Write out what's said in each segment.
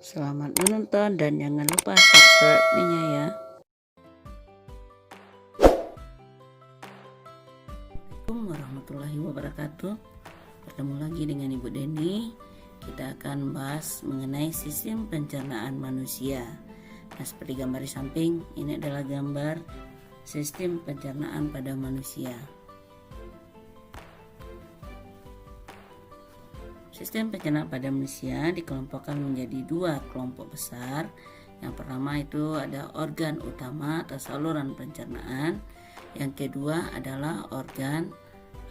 Selamat menonton dan jangan lupa subscribe-nya ya. Assalamualaikum warahmatullahi wabarakatuh. Bertemu lagi dengan Ibu Deni. Kita akan bahas mengenai sistem pencernaan manusia. Nah, seperti gambar di samping, ini adalah gambar sistem pencernaan pada manusia. Sistem pencernaan pada manusia dikelompokkan menjadi dua kelompok besar. Yang pertama itu ada organ utama atau saluran pencernaan. Yang kedua adalah organ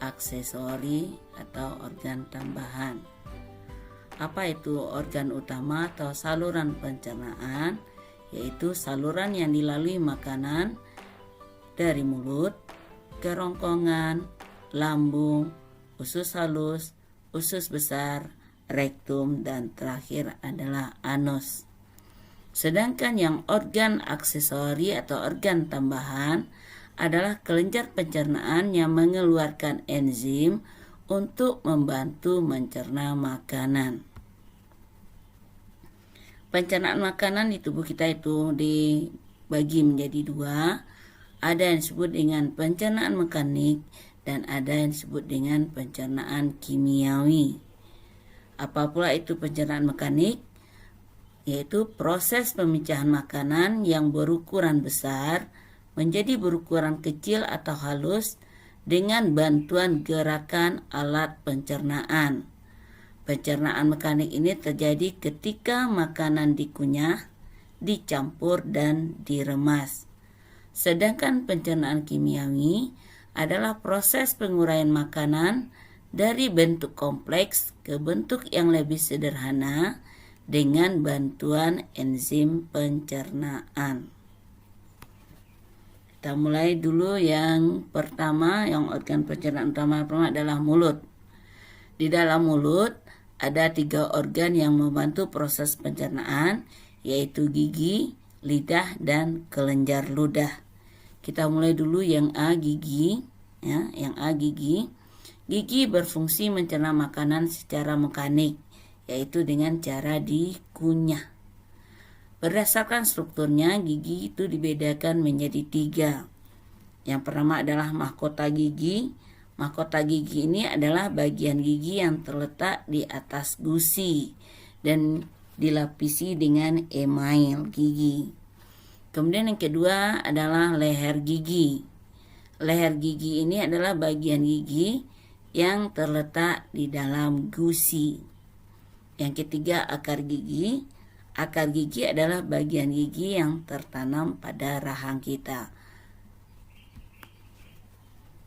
aksesori atau organ tambahan. Apa itu organ utama atau saluran pencernaan? Yaitu saluran yang dilalui makanan dari mulut, kerongkongan, lambung, usus halus, usus besar, rektum, dan terakhir adalah anus. Sedangkan yang organ aksesori atau organ tambahan adalah kelenjar pencernaan yang mengeluarkan enzim untuk membantu mencerna makanan. Pencernaan makanan di tubuh kita itu dibagi menjadi dua. Ada yang disebut dengan pencernaan mekanik dan ada yang disebut dengan pencernaan kimiawi. Apa pula itu pencernaan mekanik? Yaitu proses pemecahan makanan yang berukuran besar menjadi berukuran kecil atau halus dengan bantuan gerakan alat pencernaan. Pencernaan mekanik ini terjadi ketika makanan dikunyah, dicampur, dan diremas. Sedangkan pencernaan kimiawi adalah proses penguraian makanan dari bentuk kompleks ke bentuk yang lebih sederhana dengan bantuan enzim pencernaan. Kita mulai dulu yang pertama, yang organ pencernaan utama adalah mulut. Di dalam mulut ada 3 organ yang membantu proses pencernaan, yaitu gigi, lidah, dan kelenjar ludah. Kita mulai dulu yang A, gigi. Ya, yang A, gigi. Gigi berfungsi mencerna makanan secara mekanik, yaitu dengan cara dikunyah. Berdasarkan strukturnya, gigi itu dibedakan menjadi 3. Yang pertama adalah mahkota gigi. Mahkota gigi ini adalah bagian gigi yang terletak di atas gusi dan dilapisi dengan email gigi. Kemudian yang kedua adalah leher gigi. Leher gigi ini adalah bagian gigi yang terletak di dalam gusi. Yang ketiga akar gigi. Akar gigi adalah bagian gigi yang tertanam pada rahang kita.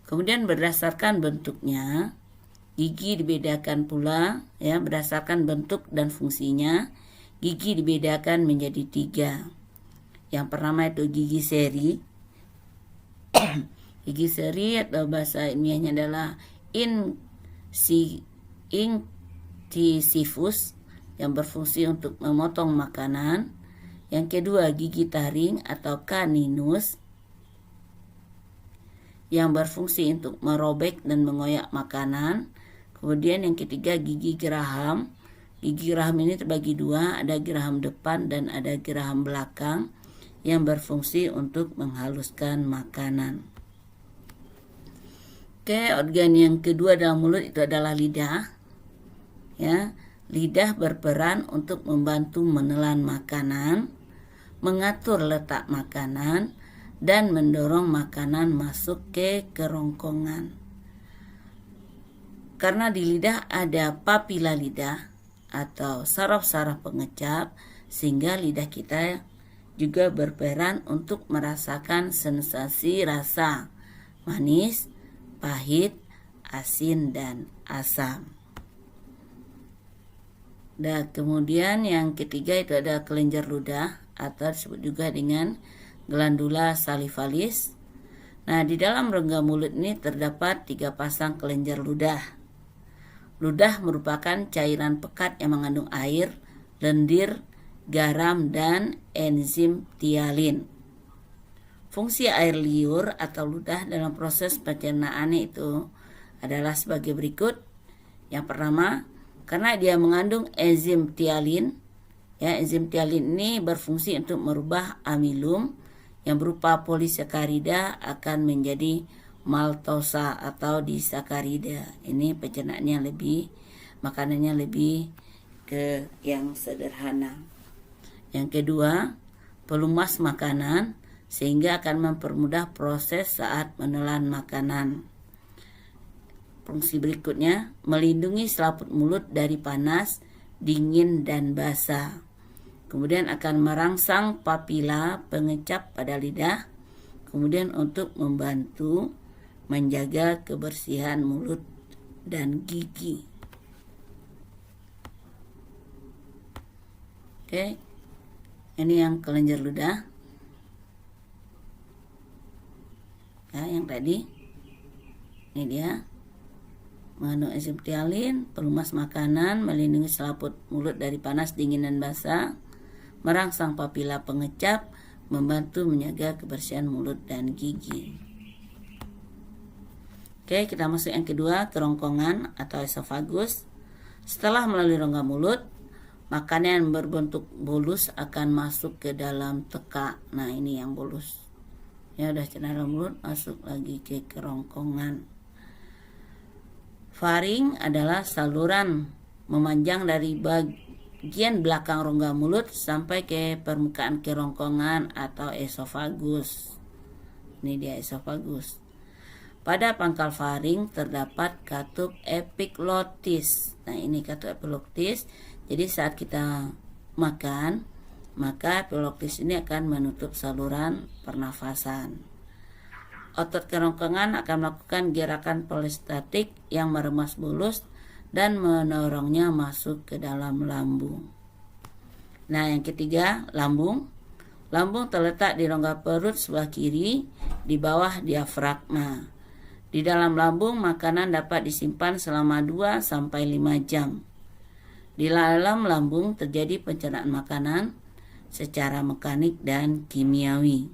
Kemudian berdasarkan bentuknya, gigi dibedakan pula ya berdasarkan bentuk dan fungsinya. Gigi dibedakan menjadi 3. Yang pertama itu gigi seri. Gigi seri atau bahasa ilmiahnya adalah incisivus yang berfungsi untuk memotong makanan. Yang kedua gigi taring atau caninus yang berfungsi untuk merobek dan mengoyak makanan. Kemudian yang ketiga gigi geraham. Gigi geraham ini terbagi 2, ada geraham depan dan ada geraham belakang yang berfungsi untuk menghaluskan makanan. Oke, organ yang kedua dalam mulut itu adalah lidah. Ya, lidah berperan untuk membantu menelan makanan, mengatur letak makanan, dan mendorong makanan masuk ke kerongkongan. Karena di lidah ada papila lidah atau saraf-saraf pengecap, sehingga lidah kita juga berperan untuk merasakan sensasi rasa manis, pahit, asin, dan asam. Dan kemudian yang ketiga itu ada kelenjar ludah atau disebut juga dengan glandula salivalis. Nah, di dalam rongga mulut ini terdapat 3 pasang kelenjar ludah. Ludah merupakan cairan pekat yang mengandung air, lendir, garam, dan enzim tialin. Fungsi air liur atau ludah dalam proses pencernaan itu adalah sebagai berikut. Yang pertama, karena dia mengandung enzim tialin, Ya, enzim ptialin ini berfungsi untuk merubah amilum yang berupa polisakarida akan menjadi maltosa atau disakarida. Ini pencernaannya makanannya lebih ke yang sederhana. Yang kedua, pelumas makanan sehingga akan mempermudah proses saat menelan makanan. Fungsi berikutnya, melindungi selaput mulut dari panas, dingin, dan basah. Kemudian akan merangsang papila pengecap pada lidah. Kemudian untuk membantu menjaga kebersihan mulut dan gigi. Oke, ini yang kelenjar ludah. Ya, yang tadi. Ini dia. Mengandung enzim ptialin, pelumas makanan, melindungi selaput mulut dari panas, dingin, dan basah, merangsang papila pengecap, membantu menjaga kebersihan mulut dan gigi. Oke, kita masuk yang kedua, kerongkongan atau esofagus. Setelah melalui rongga mulut, makanan yang berbentuk bolus akan masuk ke dalam tekak. Nah, ini yang bolus. Ya, udah ke dalam mulut, masuk lagi ke kerongkongan. Faring adalah saluran memanjang dari bagian belakang rongga mulut sampai ke permukaan kerongkongan atau esofagus. Ini dia esofagus. Pada pangkal faring terdapat katup epiglotis. Nah, ini katup epiglotis. Jadi saat kita makan, maka epiglotis ini akan menutup saluran pernafasan. Otot kerongkongan akan melakukan gerakan polistatik yang meremas bolus dan mendorongnya masuk ke dalam lambung. Nah, yang ketiga, lambung. Lambung terletak di rongga perut sebelah kiri di bawah diafragma. Di dalam lambung, makanan dapat disimpan selama 2-5 jam. Di dalam lambung terjadi pencernaan makanan secara mekanik dan kimiawi.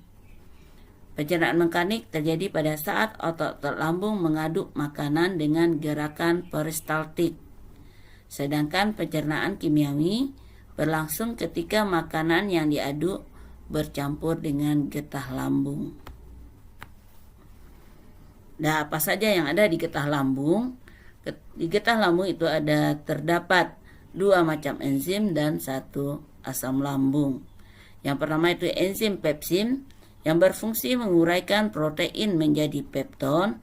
Pencernaan mekanik terjadi pada saat otot-otot lambung mengaduk makanan dengan gerakan peristaltik. Sedangkan pencernaan kimiawi berlangsung ketika makanan yang diaduk bercampur dengan getah lambung. Nah, apa saja yang ada di getah lambung? Di getah lambung itu terdapat 2 macam enzim dan 1 asam lambung. Yang pertama itu enzim pepsin yang berfungsi menguraikan protein menjadi pepton.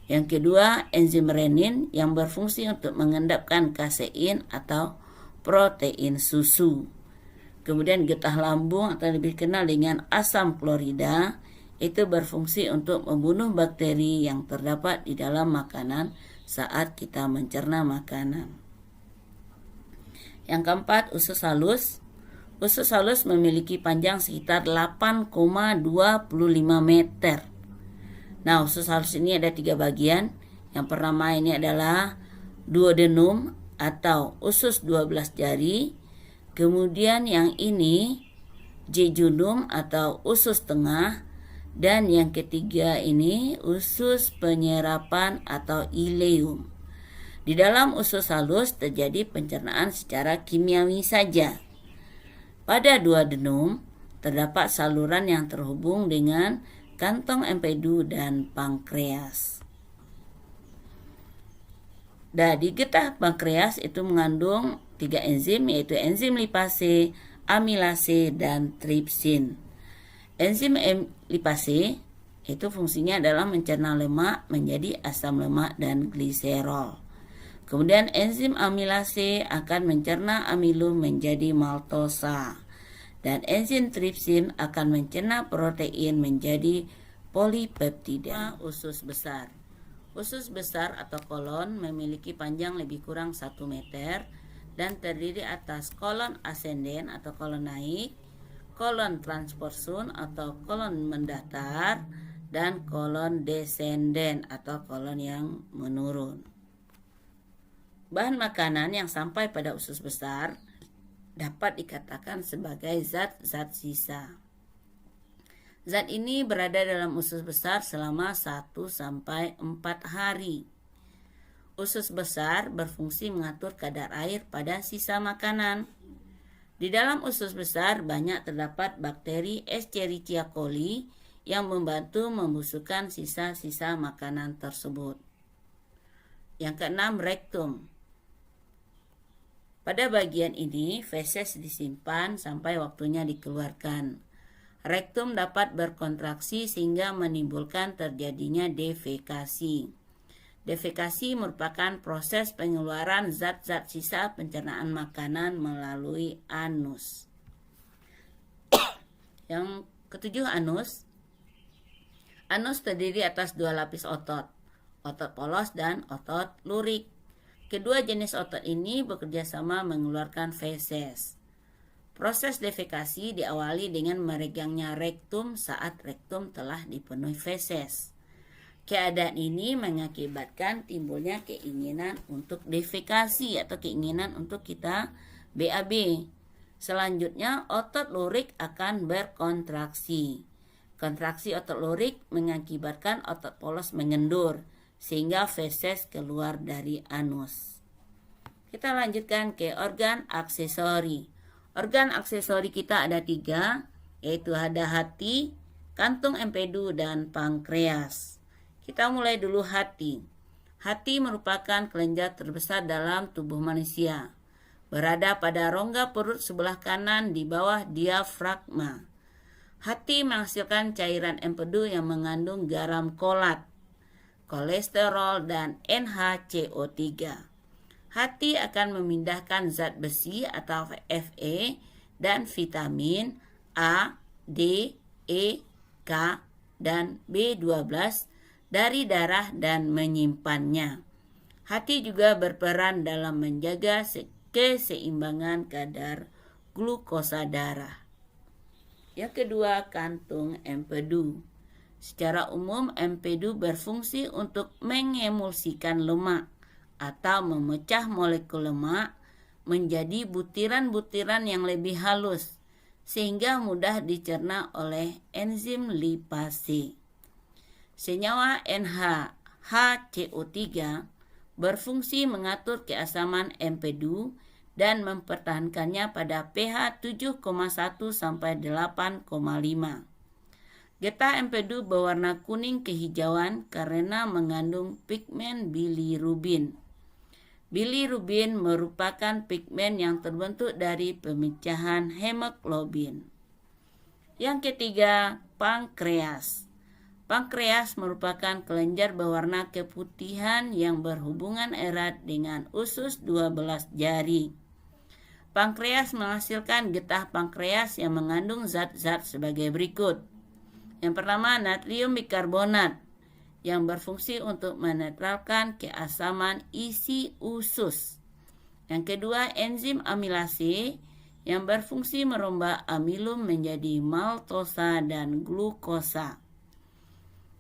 Yang kedua, enzim renin yang berfungsi untuk mengendapkan kasein atau protein susu. Kemudian getah lambung atau lebih dikenal dengan asam klorida itu berfungsi untuk membunuh bakteri yang terdapat di dalam makanan saat kita mencerna makanan. Yang keempat, usus halus. Usus halus memiliki panjang sekitar 8,25 meter. Nah, usus halus ini ada 3 bagian. Yang pertama ini adalah duodenum atau usus 12 jari. Kemudian yang ini jejunum atau usus tengah. Dan yang ketiga ini usus penyerapan atau ileum. Di dalam usus halus terjadi pencernaan secara kimiawi saja. Pada duodenum terdapat saluran yang terhubung dengan kantong empedu dan pankreas. Dan di getah pankreas itu mengandung 3 enzim, yaitu enzim lipase, amilase, dan tripsin. Enzim lipase itu fungsinya adalah mencerna lemak menjadi asam lemak dan gliserol. Kemudian enzim amilase akan mencerna amilum menjadi maltosa. Dan enzim tripsin akan mencerna protein menjadi polipeptida. Usus besar. Usus besar atau kolon memiliki panjang lebih kurang 1 meter dan terdiri atas kolon ascenden atau kolon naik, kolon transversun atau kolon mendatar, dan kolon descenden atau kolon yang menurun. Bahan makanan yang sampai pada usus besar dapat dikatakan sebagai zat-zat sisa. Zat ini berada dalam usus besar selama 1-4 hari. Usus besar berfungsi mengatur kadar air pada sisa makanan. Di dalam usus besar banyak terdapat bakteri Escherichia coli yang membantu membusukkan sisa-sisa makanan tersebut. Yang keenam, rektum. Pada bagian ini, feses disimpan sampai waktunya dikeluarkan. Rektum dapat berkontraksi sehingga menimbulkan terjadinya defekasi. Defekasi merupakan proses pengeluaran zat-zat sisa pencernaan makanan melalui anus. Yang ketujuh, anus. Anus terdiri atas dua lapis otot polos dan otot lurik. Kedua jenis otot ini bekerja sama mengeluarkan feses. Proses defekasi diawali dengan meregangnya rektum saat rektum telah dipenuhi feses. Keadaan ini mengakibatkan timbulnya keinginan untuk defekasi atau keinginan untuk kita BAB. Selanjutnya, otot lurik akan berkontraksi. Kontraksi otot lurik mengakibatkan otot polos mengendur sehingga feses keluar dari anus. Kita lanjutkan ke organ aksesori. Organ aksesori kita ada 3, yaitu ada hati, kantung empedu, dan pankreas. Kita mulai dulu hati. Hati merupakan kelenjar terbesar dalam tubuh manusia. Berada pada rongga perut sebelah kanan di bawah diafragma. Hati menghasilkan cairan empedu yang mengandung garam kolat, kolesterol, dan NaCO3. Hati akan memindahkan zat besi atau Fe dan vitamin A, D, E, K, dan B12 dari darah dan menyimpannya. Hati juga berperan dalam menjaga keseimbangan kadar glukosa darah. Yang kedua, kantung empedu. Secara umum, empedu berfungsi untuk mengemulsikan lemak atau memecah molekul lemak menjadi butiran-butiran yang lebih halus sehingga mudah dicerna oleh enzim lipase. Senyawa NaHCO3 berfungsi mengatur keasaman empedu dan mempertahankannya pada pH 7,1 sampai 8,5. Getah empedu berwarna kuning kehijauan karena mengandung pigmen bilirubin. Bilirubin merupakan pigmen yang terbentuk dari pemecahan hemoglobin. Yang ketiga, pankreas. Pankreas merupakan kelenjar berwarna keputihan yang berhubungan erat dengan usus 12 jari. Pankreas menghasilkan getah pankreas yang mengandung zat-zat sebagai berikut. Yang pertama, natrium bikarbonat yang berfungsi untuk menetralkan keasaman isi usus. Yang kedua, enzim amilase yang berfungsi merombak amilum menjadi maltosa dan glukosa.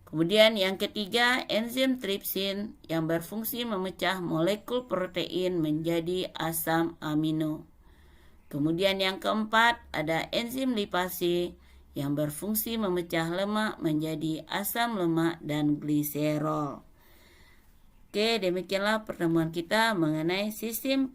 Kemudian yang ketiga, enzim tripsin yang berfungsi memecah molekul protein menjadi asam amino. Kemudian yang keempat, ada enzim lipase yang berfungsi memecah lemak menjadi asam lemak dan gliserol. Oke, demikianlah pertemuan kita mengenai sistem